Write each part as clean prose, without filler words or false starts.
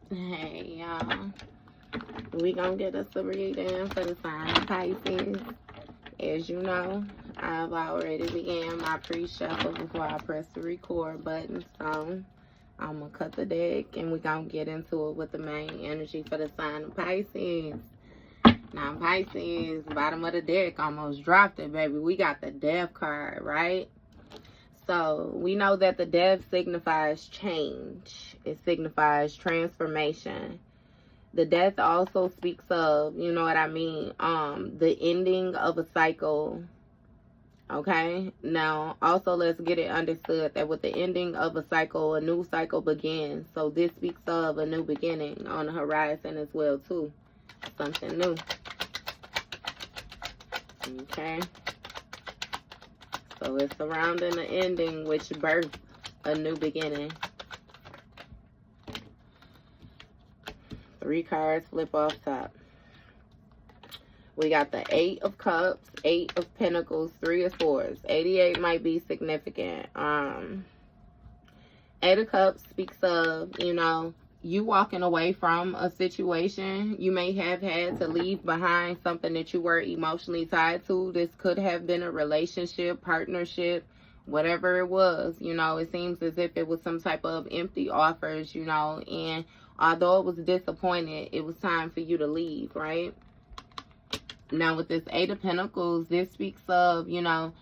Hey, y'all. We gonna get us a reading for the sign of Pisces. As you know, I've already began my pre-shuffle before I press the record button. So, I'm gonna cut the deck and we gonna get into it with the main energy for the sign of Pisces. Now, Pisces, bottom of the deck, almost dropped it, baby. We got the Death card, right? So, we know that the Death signifies change. It signifies transformation. The Death also speaks of, you know what I mean, the ending of a cycle. Okay? Now, also let's get it understood that with the ending of a cycle, a new cycle begins. So, this speaks of a new beginning on the horizon as well, too. Something new. Okay? So it's surrounding the ending, which births a new beginning. 3 cards flip off top. We got the 8 of Cups, 8 of Pentacles, 3 of Swords. 88 might be significant. 8 of Cups speaks of, you know, you walking away from a situation. You may have had to leave behind something that you were emotionally tied to. This could have been a relationship, partnership, whatever it was. You know, it seems as if it was some type of empty offers, you know, and although it was disappointed, it was time for you to leave, right? Now, with this 8 of Pentacles, this speaks of, you know,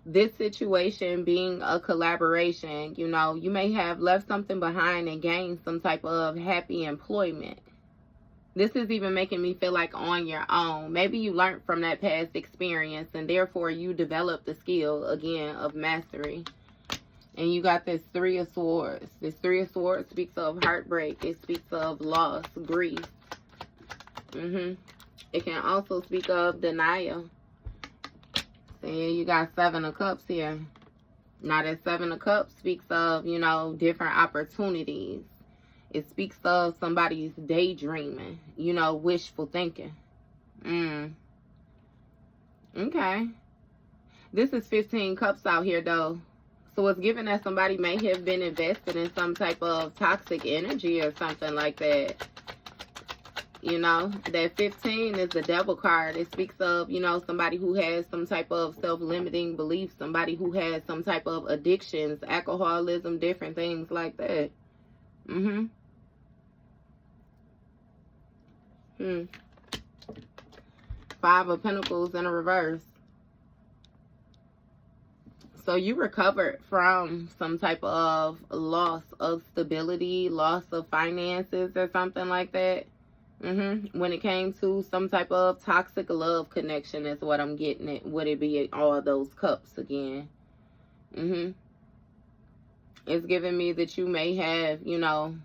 this situation being a collaboration. You know, you may have left something behind and gained some type of happy employment. This is even making me feel like on your own. Maybe you learned from that past experience and therefore you developed the skill, again, of mastery. And you got this 3 of Swords. This 3 of Swords speaks of heartbreak. It speaks of loss, grief. It can also speak of denial. See, you got 7 of Cups here. Now, that 7 of Cups speaks of, you know, different opportunities. It speaks of somebody's daydreaming, you know, wishful thinking. Okay. This is 15 Cups out here, though. So it's given that somebody may have been invested in some type of toxic energy or something like that. You know, that 15 is the Devil card. It speaks of, you know, somebody who has some type of self-limiting beliefs, somebody who has some type of addictions, alcoholism, different things like that. 5 of Pentacles in a reverse. So you recovered from some type of loss of stability, loss of finances or something like that. When it came to some type of toxic love connection is what I'm getting at. Would it be all those cups again? It's giving me that you may have, you know,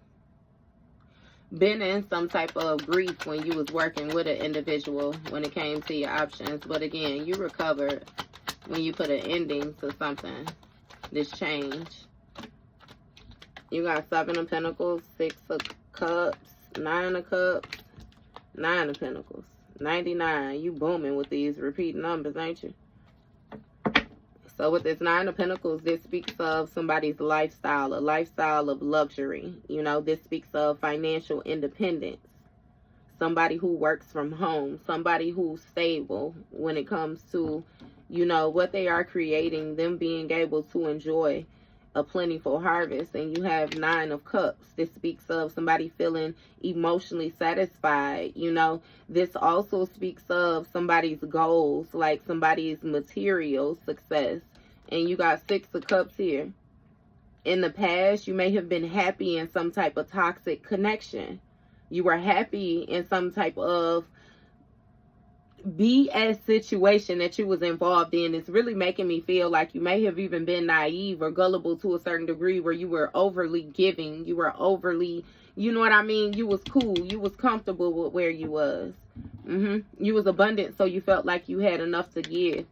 been in some type of grief when you was working with an individual when it came to your options. But again, you recovered when you put an ending to something, this change. You got 7 of Pentacles, 6 of Cups, 9 of Cups, 9 of Pentacles, 99. You booming with these repeat numbers, ain't you? So with this 9 of Pentacles, this speaks of somebody's lifestyle, a lifestyle of luxury. You know, this speaks of financial independence. Somebody who works from home, somebody who's stable when it comes to, you know, what they are creating, them being able to enjoy a plentiful harvest. And you have 9 of Cups. This speaks of somebody feeling emotionally satisfied. You know, this also speaks of somebody's goals, like somebody's material success. And you got 6 of Cups here. In the past, you may have been happy in some type of toxic connection. You were happy in some type of BS situation that you was involved in. It's really making me feel like you may have even been naive or gullible to a certain degree, where you were overly giving. You were overly, you know what I mean? You was cool. You was comfortable with where you was. You was abundant, so you felt like you had enough to give.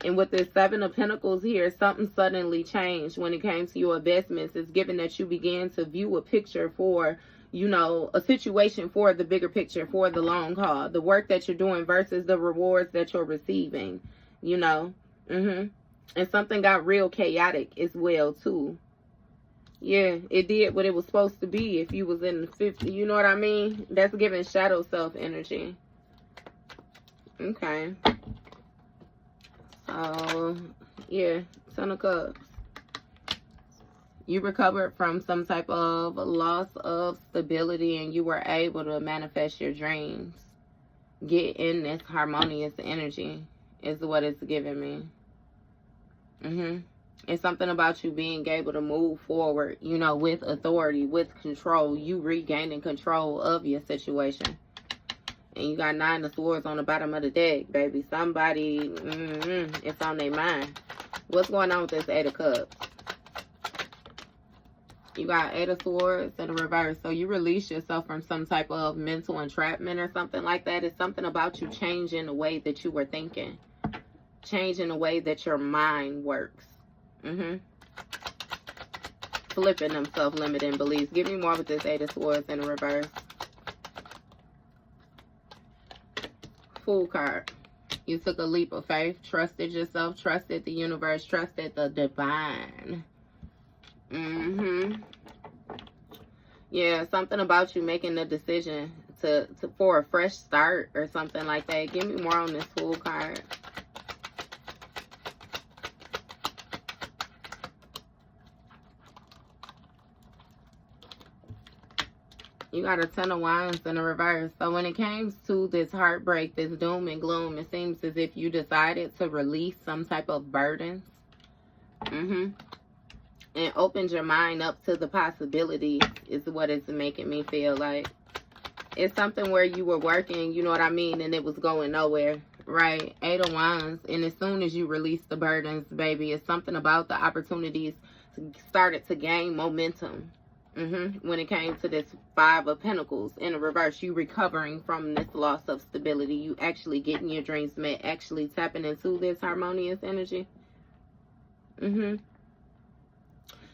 And with this 7 of Pentacles here, something suddenly changed when it came to your investments. It's given that you began to view a picture for, you know, a situation for the bigger picture, for the long haul, the work that you're doing versus the rewards that you're receiving, you know. And something got real chaotic as well, too. Yeah, it did what it was supposed to be if you was in the 50. You know what I mean? That's giving shadow self energy. Okay. So, yeah, Ten of Cups. You recovered from some type of loss of stability and you were able to manifest your dreams. Get in this harmonious energy is what it's giving me. It's something about you being able to move forward, you know, with authority, with control. You regaining control of your situation. And you got 9 of Swords on the bottom of the deck, baby. Somebody, it's on their mind. What's going on with this 8 of Cups? You got 8 of Swords in the reverse. So you release yourself from some type of mental entrapment or something like that. It's something about you changing the way that you were thinking. Changing the way that your mind works. Flipping them self-limiting beliefs. Give me more with this 8 of Swords in the reverse. Fool card. You took a leap of faith. Trusted yourself. Trusted the universe. Trusted the divine. Yeah, something about you making the decision for a fresh start or something like that. Give me more on this Fool card. You got a 10 of Wands in the reverse. So when it came to this heartbreak, this doom and gloom, it seems as if you decided to release some type of burdens. And opened your mind up to the possibilities is what it's making me feel like. It's something where you were working, you know what I mean, and it was going nowhere, right? 8 of Wands. And as soon as you release the burdens, baby, it's something about the opportunities started to gain momentum. When it came to this 5 of Pentacles in the reverse, you recovering from this loss of stability. You actually getting your dreams met, actually tapping into this harmonious energy.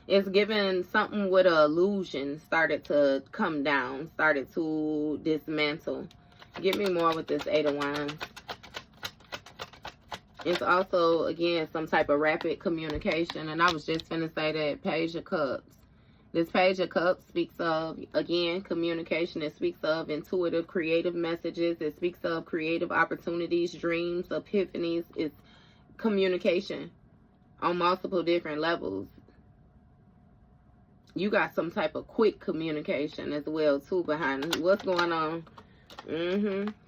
It's given something with an illusion started to come down, started to dismantle. Give me more with this 8 of Wands. It's also, again, some type of rapid communication. And I was just going to say that Page of Cups. This Page of Cups speaks of, again, communication. It speaks of intuitive, creative messages. It speaks of creative opportunities, dreams, epiphanies. It's communication on multiple different levels. You got some type of quick communication as well, too, behind it. What's going on?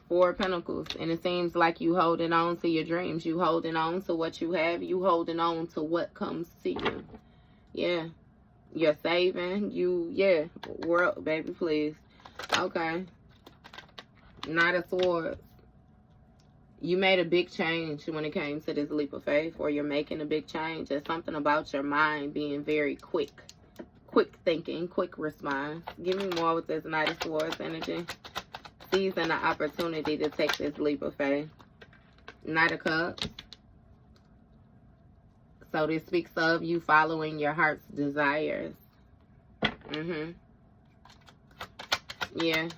4 of Pentacles. And it seems like you holding on to your dreams. You holding on to what you have. You holding on to what comes to you. Yeah. You're saving. World, baby, please. Okay. Knight of Swords. You made a big change when it came to this leap of faith, or you're making a big change. There's something about your mind being very quick. Quick thinking, quick response. Give me more with this Knight of Swords energy. Seizing the opportunity to take this leap of faith. Knight of Cups. So this speaks of you following your heart's desires. Yeah.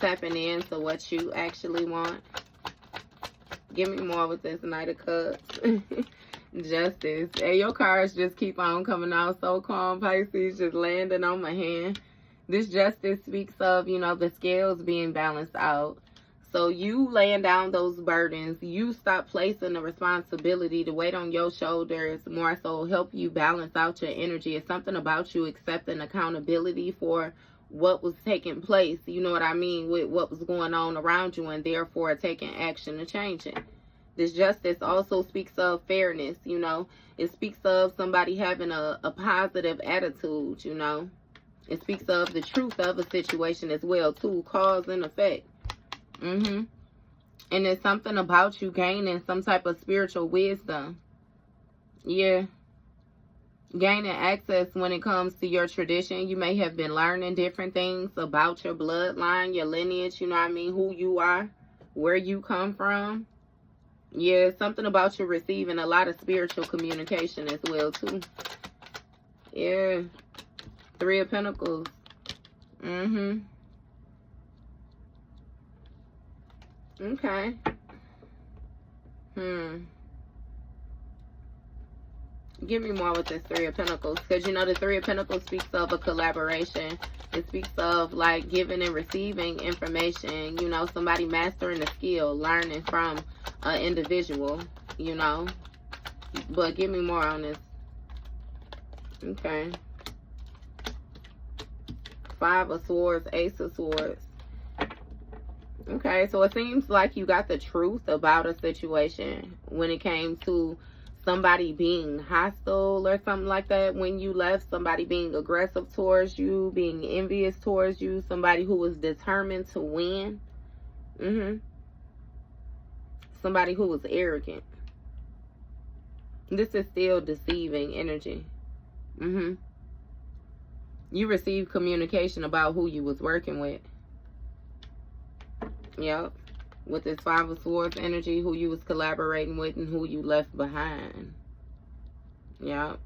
Tapping into what you actually want. Give me more with this Knight of Cups. Justice. Hey, your cards just keep on coming out so calm, Pisces, just landing on my hand. This Justice speaks of, you know, the scales being balanced out. So you laying down those burdens, you stop placing the responsibility to weight on your shoulders, more so help you balance out your energy. It's something about you accepting accountability for what was taking place, you know what I mean, with what was going on around you, and therefore taking action to change it. This Justice also speaks of fairness, you know. It speaks of somebody having a positive attitude, you know. It speaks of the truth of a situation as well, too, cause and effect. And it's something about you gaining some type of spiritual wisdom. Yeah. Gaining access when it comes to your tradition. You may have been learning different things about your bloodline, your lineage, you know what I mean, who you are, where you come from. Yeah, something about you receiving a lot of spiritual communication as well, too. Yeah. 3 of Pentacles. Okay. Give me more with this Three of Pentacles. Because, you know, the Three of Pentacles speaks of a collaboration. It speaks of, like, giving and receiving information. You know, somebody mastering a skill, learning from an individual, you know. But give me more on this. Okay. Five of Swords, Ace of Swords. Okay, so it seems like you got the truth about a situation when it came to somebody being hostile or something like that when you left, somebody being aggressive towards you, being envious towards you, somebody who was determined to win. Somebody who was arrogant. This is still deceiving energy. You received communication about who you was working with. Yep. With this Five of Swords energy, who you was collaborating with and who you left behind. Yep.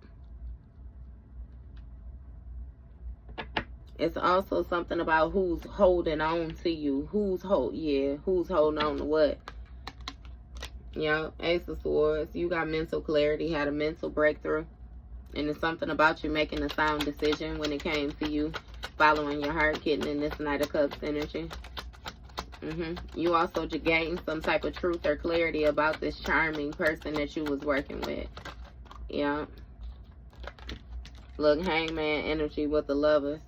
It's also something about who's holding on to you. Who's holding on to what? Yep. Ace of Swords. You got mental clarity, had a mental breakthrough. And it's something about you making a sound decision when it came to you following your heart, getting in this Knight of Cups energy. You also gained some type of truth or clarity about this charming person that you was working with. Yeah. Look, Hangman energy with the Lovers.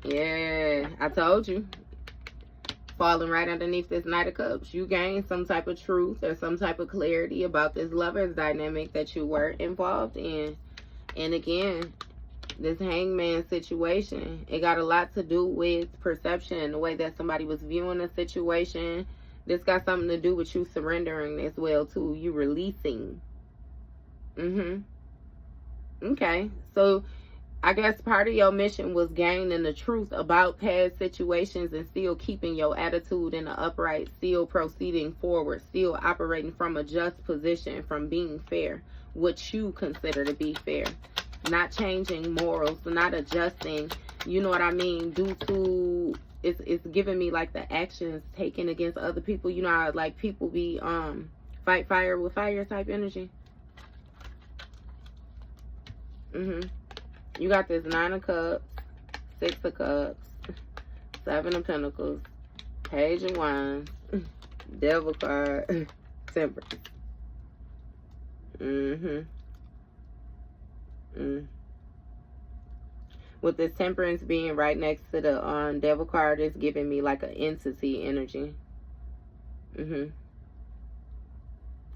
Yeah, I told you. Falling right underneath this Knight of Cups. You gained some type of truth or some type of clarity about this Lovers dynamic that you were involved in. And again, this Hangman situation, it got a lot to do with perception, the way that somebody was viewing a situation. This got something to do with you surrendering as well too, you releasing. Okay, so I guess part of your mission was gaining the truth about past situations and still keeping your attitude in the upright, still proceeding forward, still operating from a just position, from being fair, what you consider to be fair. Not changing morals, not adjusting, you know what I mean, due to, it's giving me like the actions taken against other people. You know how like people be fight fire with fire type energy. You got this Nine of Cups, Six of Cups, Seven of Pentacles, Page of Wands, Devil card, Temperance. With this Temperance being right next to the Devil card, it's giving me like an entity energy.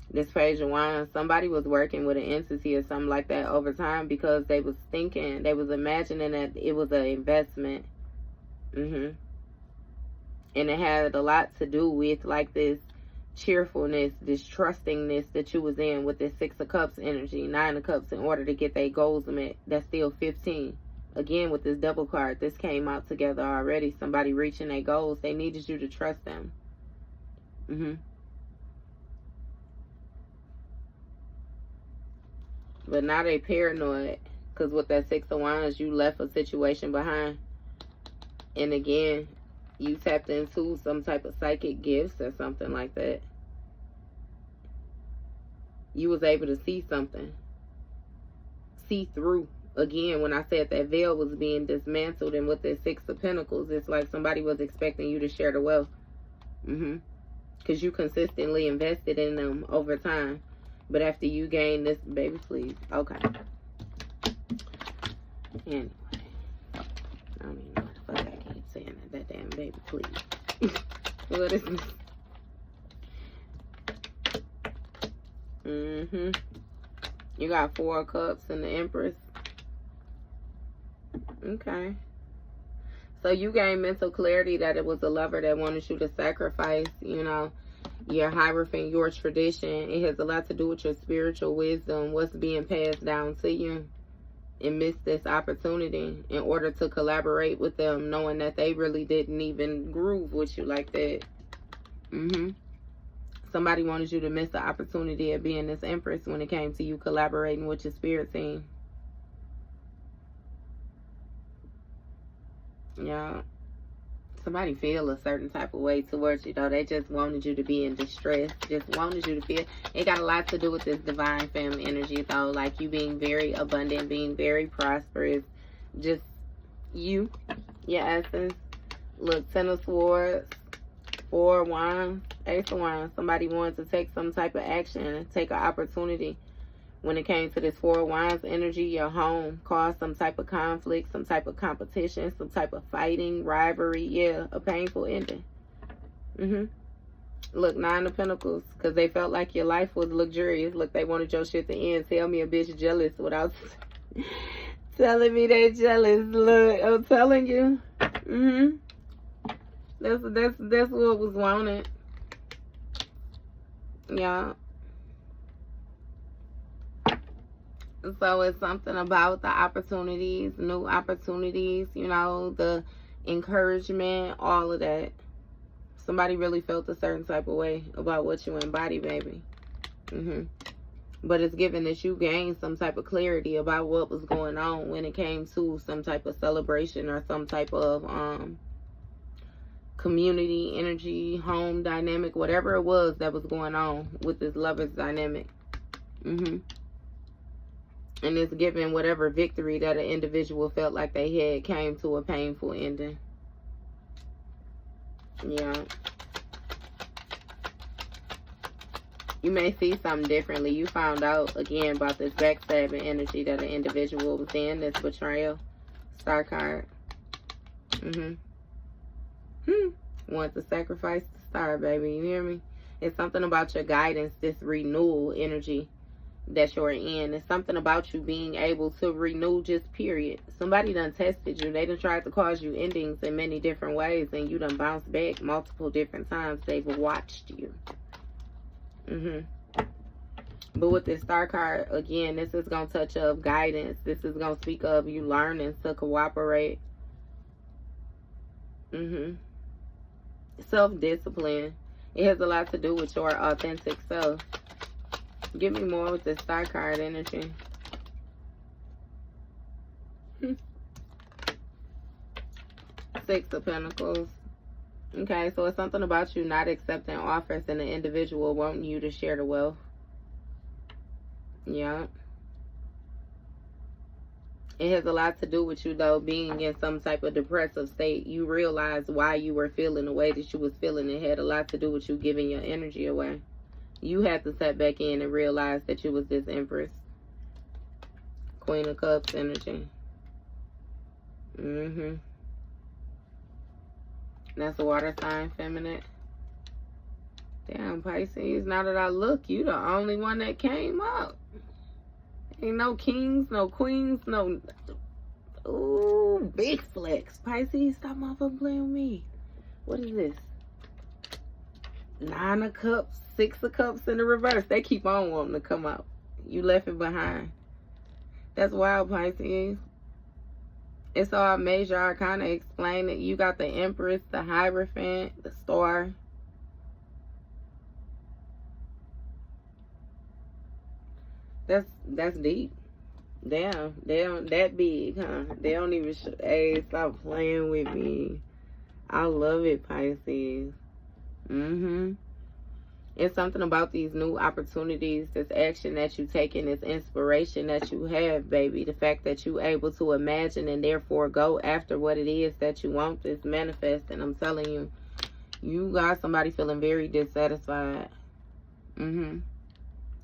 This Page of Wands, somebody was working with an entity or something like that over time because they was thinking, they was imagining that it was an investment. And it had a lot to do with like this cheerfulness, this trustingness that you was in with this Six of Cups energy, Nine of Cups, in order to get their goals met. That's still 15. Again, with this Double card, this came out together already. Somebody reaching their goals. They needed you to trust them. But now they paranoid. Because with that Six of Wands, you left a situation behind. And again, you tapped into some type of psychic gifts or something like that. You was able to see something. See through. Again, when I said that veil was being dismantled, and with the Six of Pentacles, it's like somebody was expecting you to share the wealth. Because you consistently invested in them over time. But after you gain this, baby, please. Okay. Anyway. I don't even know what the fuck I keep saying that damn baby, please. What is this? You got Four of Cups and the Empress. Okay. So you gained mental clarity that it was a lover that wanted you to sacrifice, you know, your hierophant, your tradition. It has a lot to do with your spiritual wisdom, what's being passed down to you, and miss this opportunity in order to collaborate with them, knowing that they really didn't even groove with you like that. Somebody wanted you to miss the opportunity of being this Empress when it came to you collaborating with your spirit team. Yeah. Somebody feel a certain type of way towards you, though. They just wanted you to be in distress. Just wanted you to feel. It got a lot to do with this divine femme energy, though. Like you being very abundant, being very prosperous. Just you, your essence. Look, Ten of Swords, Four of Wands, Ace of Wands. Somebody wanted to take some type of action, take an opportunity. When it came to this Four of Wands energy, your home caused some type of conflict, some type of competition, some type of fighting, rivalry. Yeah, a painful ending. Look, Nine of Pentacles, because they felt like your life was luxurious. Look, they wanted your shit to end. Tell me a bitch jealous without telling me they jealous. Look, I'm telling you. That's what was wanted. Yeah. So it's something about the opportunities, new opportunities, you know, the encouragement, all of that. Somebody really felt a certain type of way about what you embody, baby. But it's given that you gained some type of clarity about what was going on when it came to some type of celebration or some type of community, energy, home dynamic, whatever it was that was going on with this lover's dynamic. And it's given whatever victory that an individual felt like they had came to a painful ending. Yeah. You may see something differently. You found out, again, about this backstabbing energy that an individual was in, this betrayal. Star card. Want to sacrifice the star, baby. You hear me? It's something about your guidance, this renewal energy that you're in. It's something about you being able to renew, just period. Somebody done tested you. They done tried to cause you endings in many different ways, and you done bounced back multiple different times. They've watched you. But with this star card, again, this is going to touch up guidance. This is going to speak of you learning to cooperate. Self-discipline. It has a lot to do with your authentic self. Give me more with this star card energy. Six of Pentacles. Okay, so it's something about you not accepting offers and the individual wanting you to share the wealth. Yeah. It has a lot to do with you, though, being in some type of depressive state. You realize why you were feeling the way that you was feeling. It had a lot to do with you giving your energy away. You had to step back in and realize that you was this Empress. Queen of Cups energy. That's a water sign, feminine. Damn, Pisces, now that I look, you the only one that came up. Ain't no kings, no queens, no... Ooh, big flex. Pisces, stop motherfucking playing with me. What is this? Nine of Cups, Six of Cups in the reverse. They keep on wanting to come out. You left it behind. That's wild, Pisces. It's all major arcana explain it. You got the Empress, the Hierophant, the Star. That's deep. Damn, they don't that big, huh? They don't even hey, stop playing with me. I love it, Pisces. It's something about these new opportunities, this action that you take, and this inspiration that you have, baby. The fact that you're able to imagine and therefore go after what it is that you want is manifesting. I'm telling you, you got somebody feeling very dissatisfied.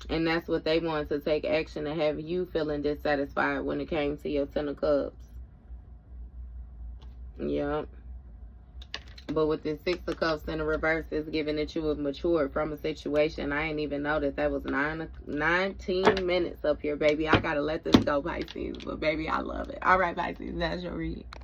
And that's what they want, to take action to have you feeling dissatisfied when it came to your Ten of Cups. Yep. But with this Six of Cups in the reverse, it's giving that you have matured from a situation. I didn't even know that was 19 minutes up here, baby. I got to let this go, Pisces. But, baby, I love it. All right, Pisces, that's your read.